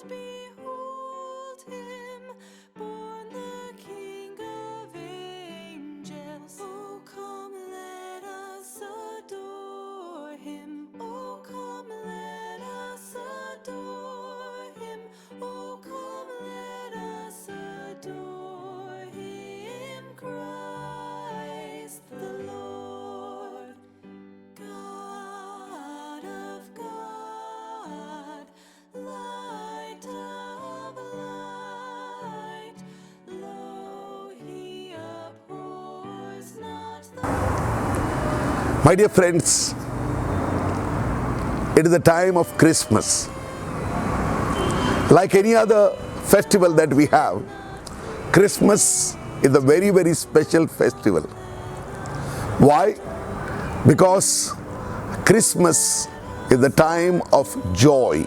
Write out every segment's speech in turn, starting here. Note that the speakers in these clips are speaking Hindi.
behold him, born the King of angels. Oh, come, let us adore him. Oh, come, let us adore him. Oh, come, let us adore him, Christ the Lord. God of God, light of light, lo, he abhors not the My dear friends, it is the time of Christmas. Like any other festival that we have, Christmas is a very, very special festival. Why? Because Christmas is the time of joy.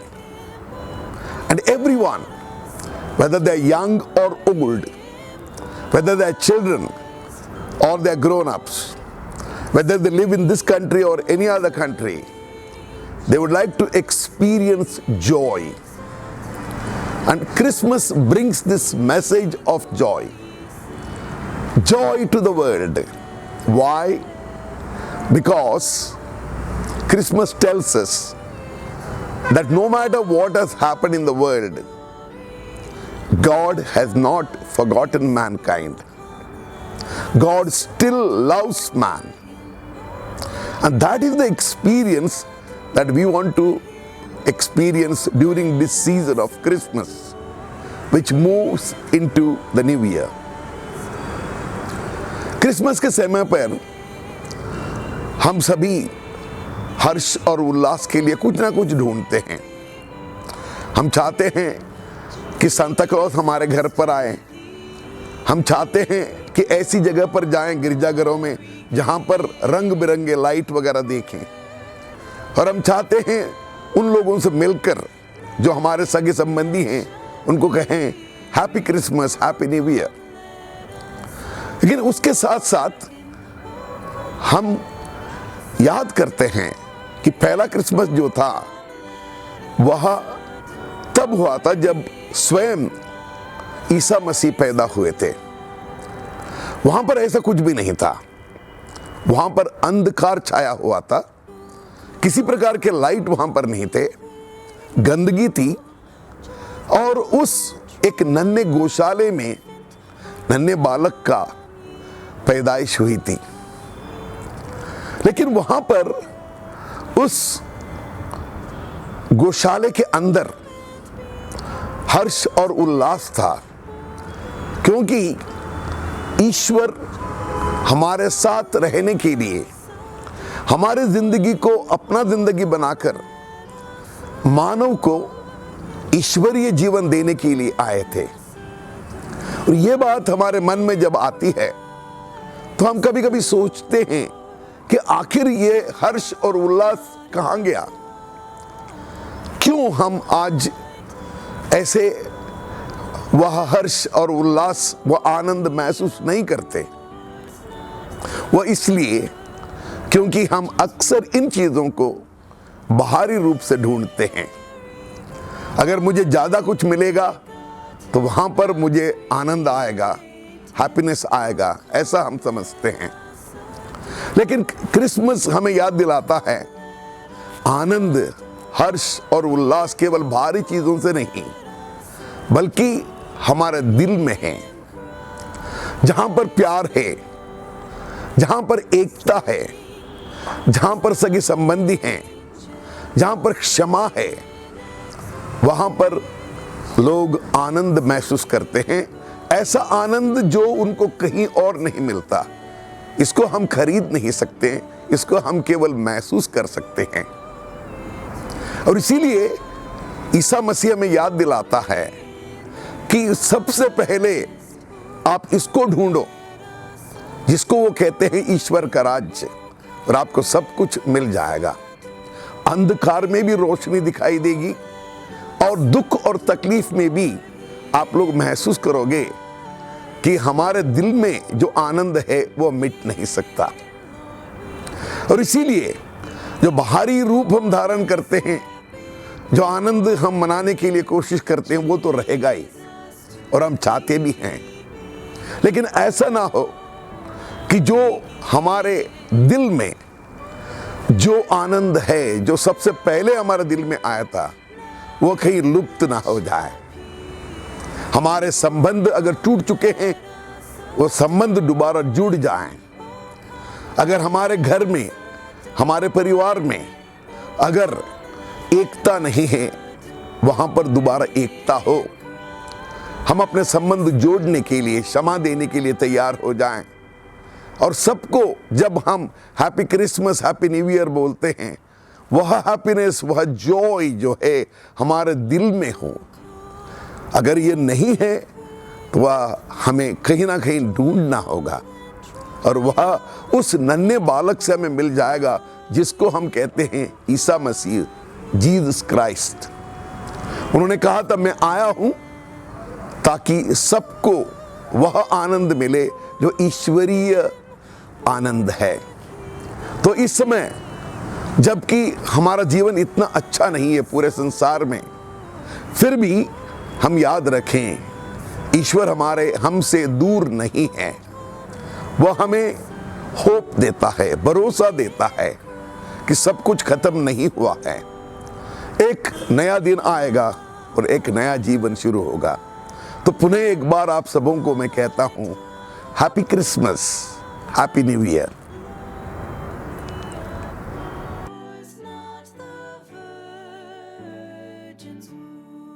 And everyone, whether they are young or old, whether they are children or they are grown-ups, whether they live in this country or any other country, they would like to experience joy. And Christmas brings this message of joy. Joy to the world. Why? Because Christmas tells us that no matter what has happened in the world, God has not forgotten mankind. God still loves man. And that is the experience that we want to experience during this season of Christmas, which moves into the new year. Christmas के समय पर हम सभी हर्ष और उल्लास के लिए कुछ ना कुछ ढूंढते हैं। हम चाहते हैं कि सांता क्लॉज हमारे घर पर आए। हम चाहते हैं कि ऐसी जगह पर जाएं, गिरजाघरों में, जहां पर रंग बिरंगे लाइट वगैरह देखें। और हम चाहते हैं उन लोगों से मिलकर जो हमारे सगे संबंधी हैं, उनको कहें happy Christmas, happy new year. लेकिन उसके साथ साथ हम याद करते हैं कि पहला क्रिसमस जो था वह तब हुआ था जब स्वयं ईसा मसीह पैदा हुए थे। वहां पर ऐसा कुछ भी नहीं था। वहां पर अंधकार छाया हुआ था। किसी प्रकार के लाइट वहां पर नहीं थे। गंदगी थी। और उस एक नन्हे गौशाले में नन्हे बालक का पैदाइश हुई थी। लेकिन वहां पर उस गौशाले के अंदर हर्ष और उल्लास था, क्योंकि ईश्वर हमारे साथ रहने के लिए, हमारे जिंदगी को अपना जिंदगी बनाकर मानव को ईश्वरीय जीवन देने के लिए आए थे। और ये बात हमारे मन में जब आती है तो हम कभी कभी सोचते हैं कि आखिर ये हर्ष और उल्लास कहां गया? क्यों हम आज ऐसे वह हर्ष और उल्लास, वह आनंद महसूस नहीं करते? वह इसलिए क्योंकि हम अक्सर इन चीजों को बाहरी रूप से ढूंढते हैं। अगर मुझे ज्यादा कुछ मिलेगा तो वहां पर मुझे आनंद आएगा, हैप्पीनेस आएगा, ऐसा हम समझते हैं। लेकिन क्रिसमस हमें याद दिलाता है आनंद, हर्ष और उल्लास केवल बाहरी चीजों से नहीं, बल्कि हमारे दिल में है। जहां पर प्यार है, जहां पर एकता है, जहां पर सगे संबंधी हैं, जहां पर क्षमा है, वहां पर लोग आनंद महसूस करते हैं। ऐसा आनंद जो उनको कहीं और नहीं मिलता। इसको हम खरीद नहीं सकते, इसको हम केवल महसूस कर सकते हैं। और इसीलिए ईसा मसीह हमें याद दिलाता है कि सबसे पहले आप इसको ढूंढो जिसको वो कहते हैं ईश्वर का राज्य, और आपको सब कुछ मिल जाएगा। अंधकार में भी रोशनी दिखाई देगी, और दुख और तकलीफ में भी आप लोग महसूस करोगे कि हमारे दिल में जो आनंद है वो मिट नहीं सकता। और इसीलिए जो बाहरी रूप हम धारण करते हैं, जो आनंद हम मनाने के लिए कोशिश करते हैं वो तो रहेगा ही, और हम चाहते भी हैं। लेकिन ऐसा ना हो कि जो हमारे दिल में जो आनंद है, जो सबसे पहले हमारे दिल में आया था, वो कहीं लुप्त ना हो जाए। हमारे संबंध अगर टूट चुके हैं, वो संबंध दोबारा जुड़ जाएं। अगर हमारे घर में, हमारे परिवार में अगर एकता नहीं है, वहां पर दोबारा एकता हो। हम अपने संबंध जोड़ने के लिए, क्षमा देने के लिए तैयार हो जाएं। और सबको जब हम happy Christmas, happy new year बोलते हैं, वह हैप्पीनेस, वह जॉय जो है हमारे दिल में हो। अगर ये नहीं है तो वह हमें कहीं ना कहीं ढूंढना होगा, और वह उस नन्हे बालक से हमें मिल जाएगा जिसको हम कहते हैं ईसा मसीह, जीसस क्राइस्ट। उन्होंने कहा था, मैं आया हूं ताकि सबको वह आनंद मिले जो ईश्वरीय आनंद है। तो इस समय जबकि हमारा जीवन इतना अच्छा नहीं है पूरे संसार में, फिर भी हम याद रखें, ईश्वर हमसे दूर नहीं है। वह हमें होप देता है, भरोसा देता है कि सब कुछ खत्म नहीं हुआ है। एक नया दिन आएगा और एक नया जीवन शुरू होगा। तो पुनः एक बार आप सबों को मैं कहता हूं, happy Christmas, happy new year.